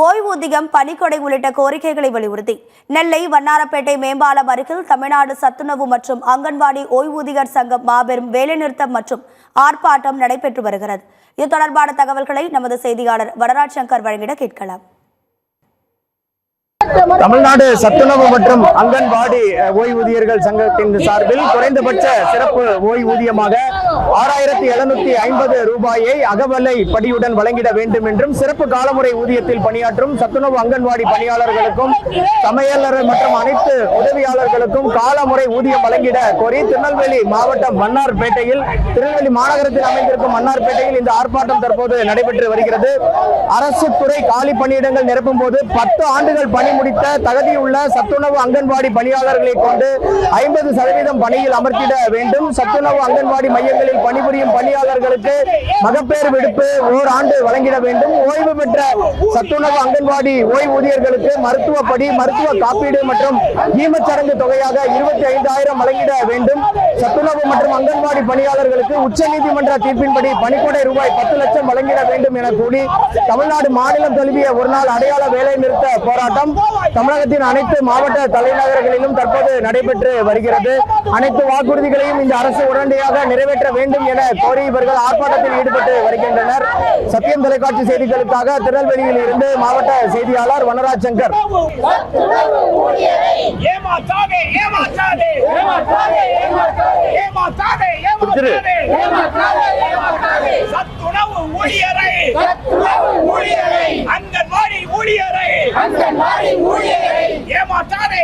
ஓய்வூதியம், பணிக்கொடை உள்ளிட்ட கோரிக்கைகளை வலியுறுத்தி நெல்லை வண்ணாரப்பேட்டை மேம்பாலம் அருகில் தமிழ்நாடு சத்துணவு மற்றும் அங்கன்வாடி ஓய்வூதியர் சங்கம் மாபெரும் வேலைநிறுத்தம் மற்றும் ஆர்ப்பாட்டம் நடைபெற்று வருகிறது. இது தொடர்பான தகவல்களை நமது செய்தியாளர் வரராஜ் சங்கர் வழங்கிட கேட்கலாம். தமிழ்நாடு சத்துணவு மற்றும் அங்கன்வாடி ஓய்வூதியர்கள் சங்கத்தின் சார்பில் குறைந்தபட்ச சிறப்பு ஓய்வூதியமாக 6750 ரூபாயை அகவலை படியுடன் வழங்கிட வேண்டும் என்றும், சிறப்பு காலமுறை ஊதியத்தில் பணியாற்றும் சத்துணவு அங்கன்வாடி பணியாளர்களுக்கும் சமையலர் மற்றும் அனைத்து உதவியாளர்களுக்கும் காலமுறை ஊதியம் வழங்கிட கோரி திருநெல்வேலி மாவட்டம் மன்னார்பேட்டையில், திருநெல்வேலி மாநகரத்தில் அமைந்திருக்கும் மன்னார்பேட்டையில் இந்த ஆர்ப்பாட்டம் தற்போது நடைபெற்று வருகிறது. அரசு துறை காலி பணியிடங்கள் நிரப்பும் போது 10 ஆண்டுகள் பணி முடித்த தகுதியுள்ள சத்துணவு அங்கன்வாடி பணியாளர்களை கொண்டு 50% பணியில் அமர்த்திட வேண்டும். சத்துணவு அங்கன்வாடி மையங்களில் பணிபுரியும் பணியாளர்களுக்கு மகப்பேறு விடுப்பு ஓராண்டு வழங்கிட வேண்டும். ஓய்வு பெற்ற சத்துணவு அங்கன்வாடி ஓய்வூதியர்களுக்கு மருத்துவப்படி, மருத்துவ காப்பீடு மற்றும் ஈமச்சடங்கு தொகையாக 25,000 வழங்கிட வேண்டும். சத்துணவு மற்றும் அங்கன்வாடி பணியாளர்களுக்கு உச்சநீதிமன்ற தீர்ப்பின்படி பணிக்கொடை ரூபாய் 10 லட்சம் வழங்கிட வேண்டும் என கூறி தமிழ்நாடு மாநிலம் தழுவிய ஒருநாள் அடையாள வேலை நிறுத்த போராட்டம் தமிழகத்தின் அனைத்து மாவட்ட தலைநகரங்களிலும் தற்போது நடைபெற்று வருகிறது. அனைத்து வாக்குறுதிகளையும் இந்த அரசு உடனடியாக நிறைவேற்ற வேண்டும் என கோரி இவர்கள் ஆர்ப்பாட்டத்தில் ஈடுபட்டு வருகின்றனர். சத்தியம் தொலைக்காட்சி செய்திகளுக்காக திருநெல்வேலியில் இருந்து மாவட்ட செய்தியாளர் வரராஜ் சங்கர். அங்கன்வாடி ஊழியரை ஏமாற்றாதே.